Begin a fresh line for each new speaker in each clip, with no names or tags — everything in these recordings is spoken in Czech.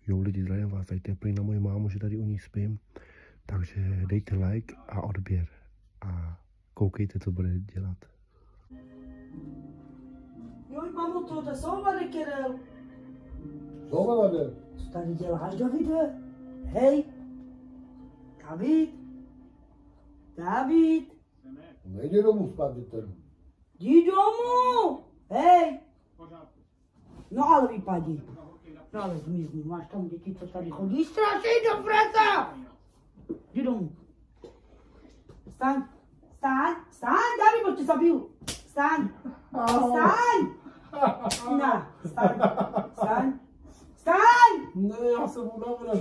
Jo lidi, zdravím vás, tady teplý na moji mámu, že tady u ní spím. Takže dejte like a odběr. A koukejte, co bude dělat.
Joj, mamu, to je souvadek, Kiril.
Souvadek?
Co tady děláš, Davide? Hej. David. David.
Nejde domů spát, ten.
Jdi domů. Hej. No ale vypadni. No ale zmizni, máš tam děti, co tady chodí strašit do prasa. Jdi domů. Staň. Staň. Staň, David, bo tě zabiju. Staň. Staň. Na, staň. Staň. Staň.
Ne, já jsem unavený,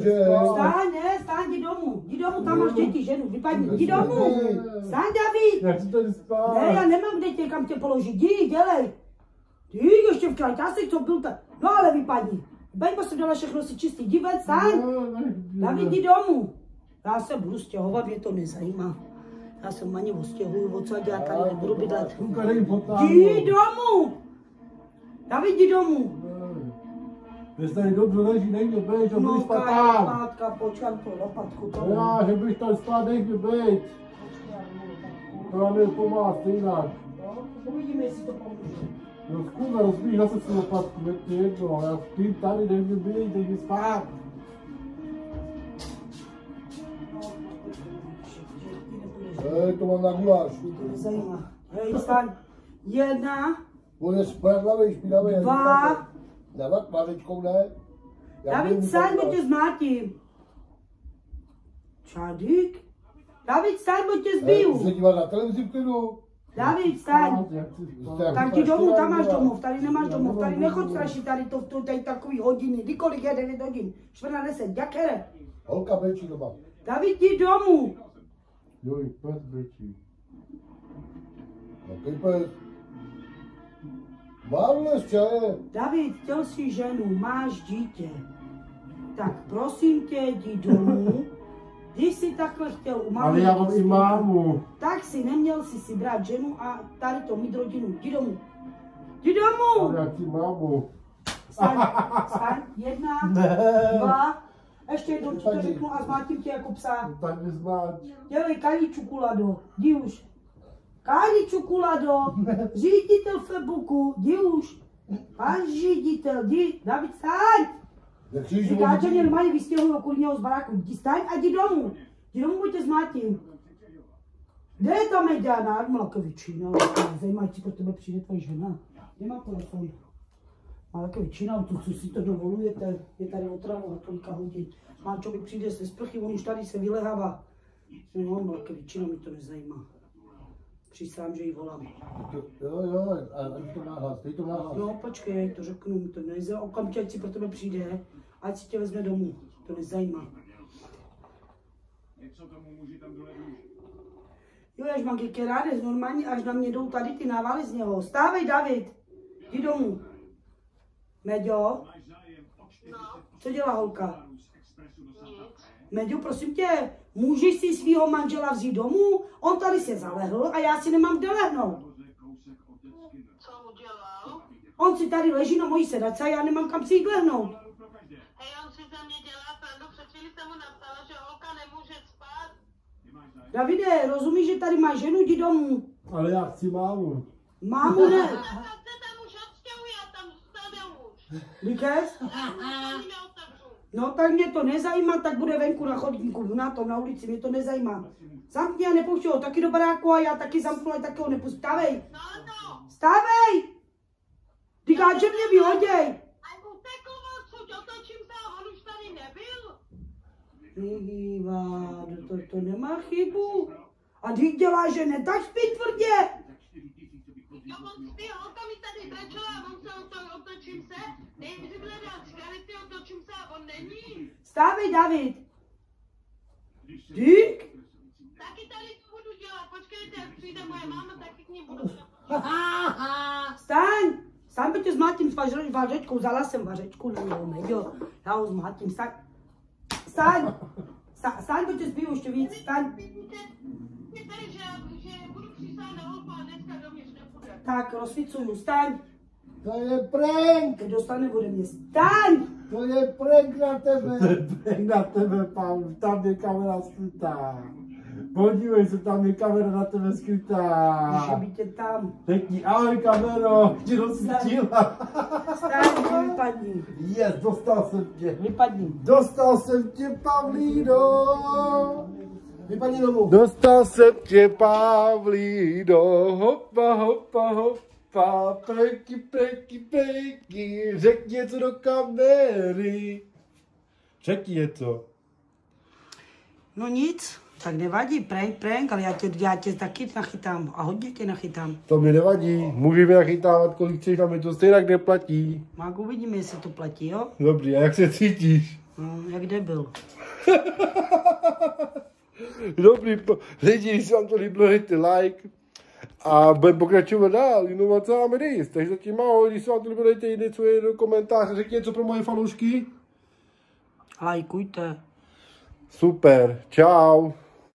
že
Staň, ne, staň, jdi domů. Jdi domů, tam máš děti, ženu, vypadni. Jdi domů. Staň, David.
Já chci tady spát.
Ne, já nemám kde tě, kam tě položit. Jdi, dělej. Ty, ještě v krajtásek, co byl tak. No ale vypadni. Beňko se dala všechno si čistý. Jdi ven, staň. David, jdi domů. Já se budu stěhovat, mě to nezajímá. Já se ani ostěhuju, odsaď já tady nebudu bydlet. Jdi domů. David, jdi domů.
Když tady dobře leží, nech mě bejt, že budeš spát
No,
tam.
Pátka, počkám to lopatku. To
Já, že budeš tady spát, nech mě bejt. To nám je pomáhat jinak.
uvidíme, jestli to pomůže.
No zkuda, rozbíš zase si lopatku, je to jedno. Já spím tady, nech mě bejt, nech mě spát. To mám na guláš.
To nezajímá. Hej, staň. 1,
Bude spradlavej, špinavej.
2.
Dávat pářečkou, ne?
David, staň, bo tě zmátím. Čadík. David, staň, bo tě zbiju.
Se dívat na televizi v klidu.
David, staň. Tak ti domů, tam máš domov, tady nemáš domov, tady nechoď strašit, tady takový hodiny, kdykolik je 9 hodin, 9:45, jak jede.
Holka brečí doma.
David, jdi domů.
Joj, pes brečí. Jaký pes? Mám čaje.
David, chtěl jsi ženu, máš dítě. Tak prosím tě, jdi domů. Když jsi takhle chtěl u mámy,
Ale já mám i mámu.
tak si neměl si brát ženu a tady to mít rodinu. Jdi domů. Jdi domů.
Ale já chci mámu.
Staň, staň, 1, 2. Ještě jednou ti to řeknu a zmátím tě jako psa.
Tak mě zmáč.
Dělej Kali Čukulado, jdi už. Kali Čukulado, ředitel Facebooku, jdi už. Pan ředitel, jdi, David, staň. Říká, že mě normálně vystěhují okolí něho z baráku. Jdi, staň a jdi domů. Jdi domů, bo tě zmátím. Kde je ta Mediana? Malakovičina, zajímá, či pro tebe přijde tvoje žena. Nemá telefon. Malakovičina, co si to dovolujete, je tady otrava na tolika hodin. Máčo mi přijde ze sprchy, on už tady se vylehává. No, Malakovičina, mi to nezajímá. Přísám, že ji volám.
Jo, a to má hlas, teď to má hlas.
No, počkej, to řeknu, mi to nezajímá. Okamžitě, ať si pro tebe přijde, ať si tě vezme domů. To nezajímá.
Něco tomu muži tam dole
Jo, až mám kýky rádes, normálně, až na mě jdou tady ty návaly z něho. Stávej, David, jdi domů. Meďo, co dělá holka? Meďo, prosím tě, můžeš si svýho manžela vzít domů? On tady se zalehl a já si nemám kde lehnout.
Co udělal?
On si tady leží na mojí sedačce a já nemám kam si jít lehnout.
Hej, on si ze mě dělá srandu, před chvíli jsem mu napsala, že holka nemůže spát.
Davide, rozumíš, že tady máš ženu, jdi domů.
Ale já chci mámu.
Mámu ne.
Tak se tam už odstěhuji, já tam zůstanu už.
Díkes?
Já už ani neotevřu.
No tak mě to nezajímá, tak bude venku na chodníku, na tom, na ulici, mě to nezajímá. Zamkni a nepouštěj ho taky do baráku a já taky zamknu, ale taky ho nepustím. Stávej!
No, no.
Stávej! Říká, že mě vyhoděj!
A utekl odsud, otočím se a on už tady nebyl.
Vývá, to nemá chybu. A když dělá, že ne, tak spí tvrdě.
Jo, on spí, holka mi tady brečela a on se otočím se. Nejdřív hledal cigarety, otočím se a on není.
Stávej, David. Dík?
Taky tady to budu dělat, počkejte, jak přijde moje máma, taky k ní budu.
Staň! Staň, by tě zmátím s vařečkou, vzala jsem vařečku na něho, Meďo. Já ho zmátím, staň. Staň! Staň, by tě zbiju ještě víc, staň.
Že budu přísát na holku a dneska dovnitř nepůjde.
Tak, rozsvicuju, staň.
To je prank!
Teď dostane ode mě. Staň!
To je prank na tebe! To je prank na tebe, Pavel. Tam je kamera skrytá. Podívej se, tam je kamera na tebe skrytá.
Může být tě tam.
Řekni, ahoj kamero, ti rozsvítila.
Staň, vypadni.
Yes, dostal jsem tě.
Vypadni.
Dostal jsem tě, Pavlíno. Vypadni domů.
Dostal jsem tě, Pavlíno, hopa, hopa, hopa, prejky, prejky, prejky, řekni něco do kamery. Řekni něco.
No nic, tak nevadí, prank, ale já tě taky nachytám a hodně tě nachytám.
To mi nevadí, můžeme nachytávat, kolik chceš, a mi to stejně neplatí.
Mák, uvidíme, jestli to platí, jo?
Dobrý, a jak se cítíš?
No, jak debil.
Dobrý, lidi, když se vám to líbilo, dejte like a budeme pokračovat dál, jenom co máme říct. Takže zatím ahoj, když se vám to líbilo, dejte něco do komentáře, řekni něco pro moje fanoušky.
Lajkujte.
Super, čau.